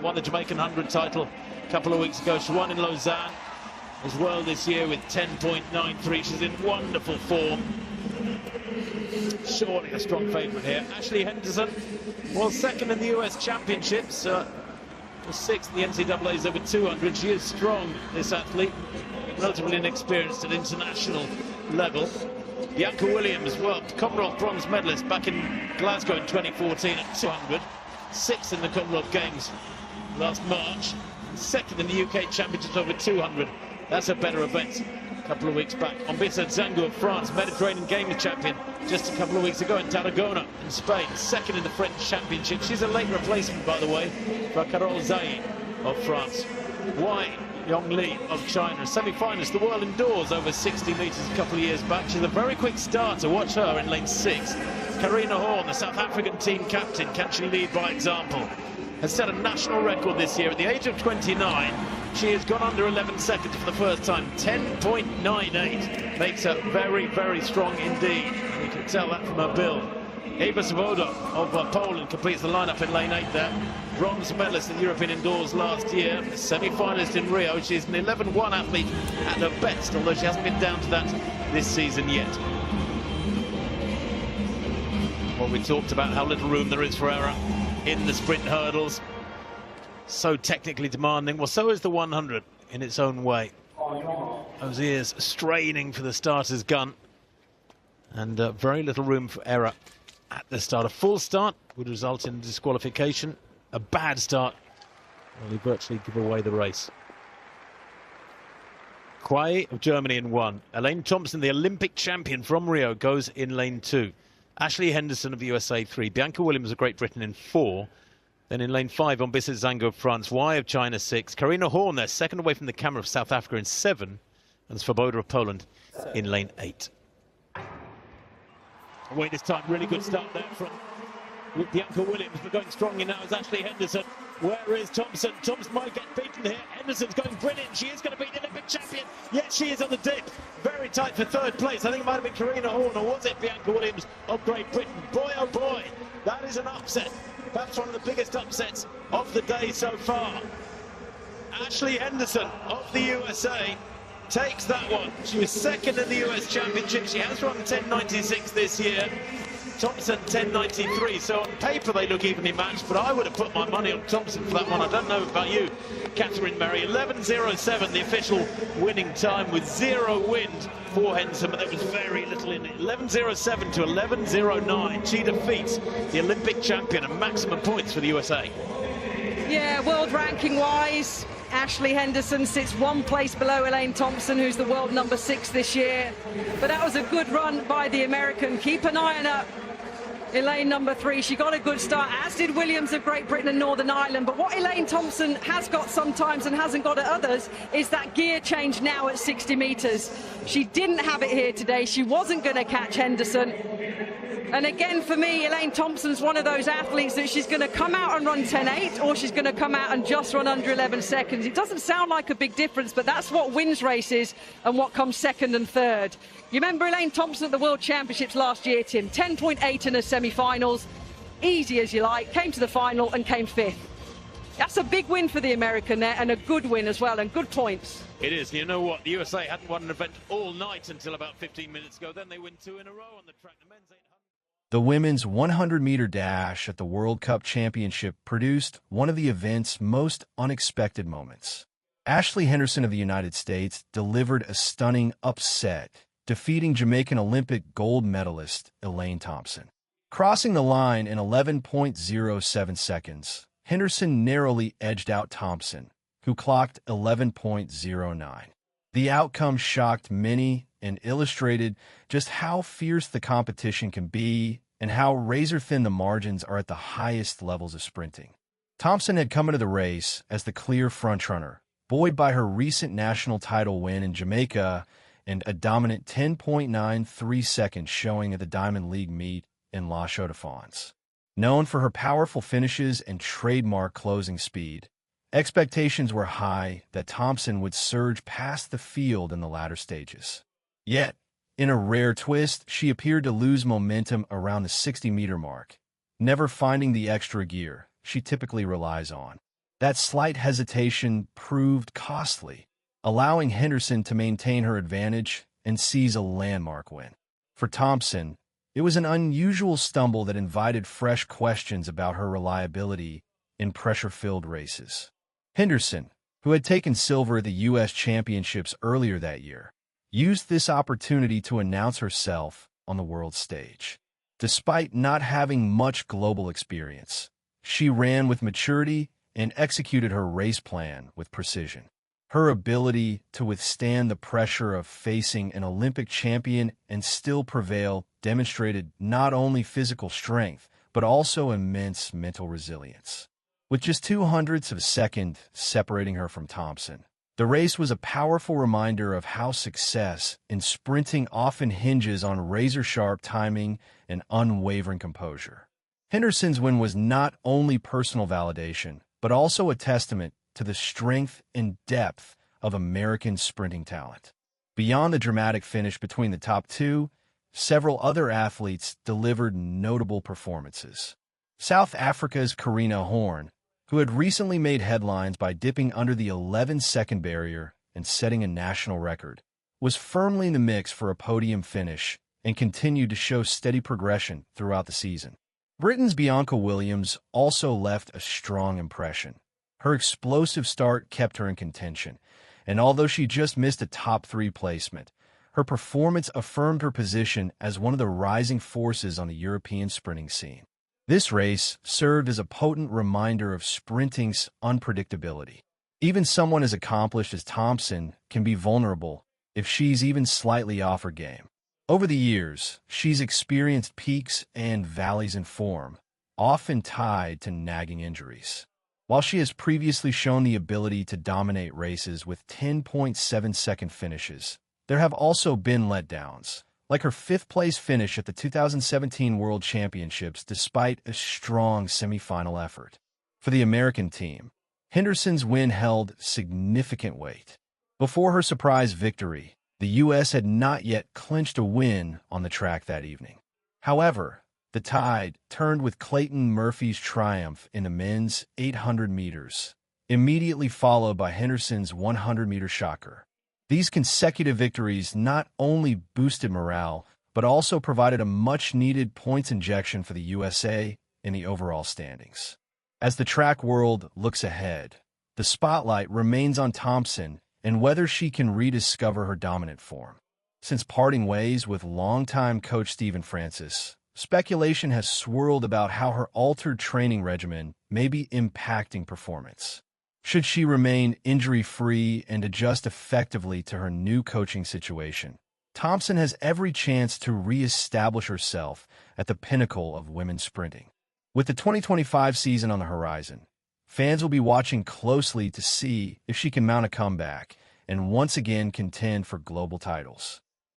Won the Jamaican 100 title a couple of weeks ago. She won in Lausanne as well this year with 10.93. She's in wonderful form. Surely a strong favourite here. Ashley Henderson was second in the US Championships. Was sixth in the NCAA's over 200. She is strong, this athlete. Relatively inexperienced at international level. Bianca Williams, well, Commonwealth bronze medalist back in Glasgow in 2014 at 200. Sixth in the Commonwealth Games last March. Second in the UK Championships over 200. That's a better event. A couple of weeks back. Ombissa Zango of France, Mediterranean Games champion just a couple of weeks ago in Tarragona in Spain. Second in the French Championship. She's a late replacement, by the way, for Carole Zaï of France. Wai Yongli of China, semi-finalist, the world indoors over 60 metres a couple of years back. She's a very quick starter. Watch her in lane 6. Karina Horn, the South African team captain, can she lead by example? Has set a national record this year. At the age of 29, she has gone under 11 seconds for the first time. 10.98 makes her very, very strong indeed. And you can tell that from her build. Eva Swoboda of Poland completes the lineup in lane 8 there. Bronze medalist in the European indoors last year. Semi-finalist in Rio. She's an 11-1 athlete at her best, although she hasn't been down to that this season yet. Well, we talked about how little room there is for error in the sprint hurdles. So technically demanding. Well, so is the 100 in its own way. Those ears straining for the starter's gun. And very little room for error at the start. A full start would result in disqualification. A bad start, well, you virtually give away the race. Quai of Germany in 1. Elaine Thompson, the Olympic champion from Rio, goes in lane 2. Ashley Henderson of the USA 3. Bianca Williams of Great Britain in 4. Then in lane 5, Ombissa Zango of France. Wai of China 6. Karina Horn there, second away from the camera of South Africa in 7. And Swoboda of Poland in lane 8. Away this time, really good start there from Bianca Williams, but going strongly now is Ashley Henderson. Where is Thompson? Thompson might get beaten here. Henderson's going brilliant. She is going to beat the Olympic champion. Yes, she is on the dip. Very tight for third place. I think it might have been Karina Horn, or was it Bianca Williams of Great Britain? Boy, oh boy, that is an upset. Perhaps one of the biggest upsets of the day so far. Ashley Henderson of the USA takes that one. She was second in the US Championship. She has run 10.96 this year. Thompson 10.93, so on paper they look evenly matched, but I would have put my money on Thompson for that one. I don't know about you, Catherine Merry. 11.07, the official winning time, with 0 wind for Henderson, but there was very little in it. 11.07 to 11.09. She defeats the Olympic champion and maximum points for the USA. Yeah, world ranking wise, Ashley Henderson sits 1 place below Elaine Thompson, who's the world number 6 this year. But that was a good run by the American. Keep an eye on her. Elaine number 3, she got a good start, as did Williams of Great Britain and Northern Ireland. But what Elaine Thompson has got sometimes and hasn't got at others is that gear change now at 60 metres. She didn't have it here today. She wasn't going to catch Henderson. And again, for me, Elaine Thompson's one of those athletes that she's going to come out and run 10.8, or she's going to come out and just run under 11 seconds. It doesn't sound like a big difference, but that's what wins races and what comes second and third. You remember Elaine Thompson at the World Championships last year, Tim? 10.8 in her semi-finals. Easy as you like. Came to the final and came 5th. That's a big win for the American there, and a good win as well, and good points. It is. You know what? The USA hadn't won an event all night until about 15 minutes ago. Then they win 2 in a row on the track. The men's 800. The women's 100-meter dash at the World Cup Championship produced one of the event's most unexpected moments. Ashley Henderson of the United States delivered a stunning upset, defeating Jamaican Olympic gold medalist Elaine Thompson. Crossing the line in 11.07 seconds, Henderson narrowly edged out Thompson, who clocked 11.09. The outcome shocked many and illustrated just how fierce the competition can be and how razor-thin the margins are at the highest levels of sprinting. Thompson had come into the race as the clear frontrunner, buoyed by her recent national title win in Jamaica and a dominant 10.93 seconds showing at the Diamond League meet in Chaux-de-Fonds. Known for her powerful finishes and trademark closing speed, expectations were high that Thompson would surge past the field in the latter stages. Yet, in a rare twist, she appeared to lose momentum around the 60-meter mark, never finding the extra gear she typically relies on. That slight hesitation proved costly, allowing Henderson to maintain her advantage and seize a landmark win. For Thompson, it was an unusual stumble that invited fresh questions about her reliability in pressure-filled races. Henderson, who had taken silver at the U.S. Championships earlier that year, used this opportunity to announce herself on the world stage. Despite not having much global experience, she ran with maturity and executed her race plan with precision. Her ability to withstand the pressure of facing an Olympic champion and still prevail demonstrated not only physical strength, but also immense mental resilience. With just 0.02 of a second separating her from Thompson, the race was a powerful reminder of how success in sprinting often hinges on razor-sharp timing and unwavering composure. Henderson's win was not only personal validation, but also a testament to the strength and depth of American sprinting talent. Beyond the dramatic finish between the top two, several other athletes delivered notable performances. South Africa's Karina Horn, who had recently made headlines by dipping under the 11-second barrier and setting a national record, was firmly in the mix for a podium finish and continued to show steady progression throughout the season. Britain's Bianca Williams also left a strong impression. Her explosive start kept her in contention, and although she just missed a top-3 placement, her performance affirmed her position as one of the rising forces on the European sprinting scene. This race served as a potent reminder of sprinting's unpredictability. Even someone as accomplished as Thompson can be vulnerable if she's even slightly off her game. Over the years, she's experienced peaks and valleys in form, often tied to nagging injuries. While she has previously shown the ability to dominate races with 10.7-second finishes, there have also been letdowns, like her 5th-place finish at the 2017 World Championships despite a strong semifinal effort. For the American team, Henderson's win held significant weight. Before her surprise victory, the U.S. had not yet clinched a win on the track that evening. However, the tide turned with Clayton Murphy's triumph in the men's 800 meters, immediately followed by Henderson's 100-meter shocker. These consecutive victories not only boosted morale, but also provided a much-needed points injection for the USA in the overall standings. As the track world looks ahead, the spotlight remains on Thompson and whether she can rediscover her dominant form. Since parting ways with longtime coach Stephen Francis, speculation has swirled about how her altered training regimen may be impacting performance. Should she remain injury-free and adjust effectively to her new coaching situation, Thompson has every chance to re-establish herself at the pinnacle of women's sprinting. With the 2025 season on the horizon, fans will be watching closely to see if she can mount a comeback and once again contend for global titles.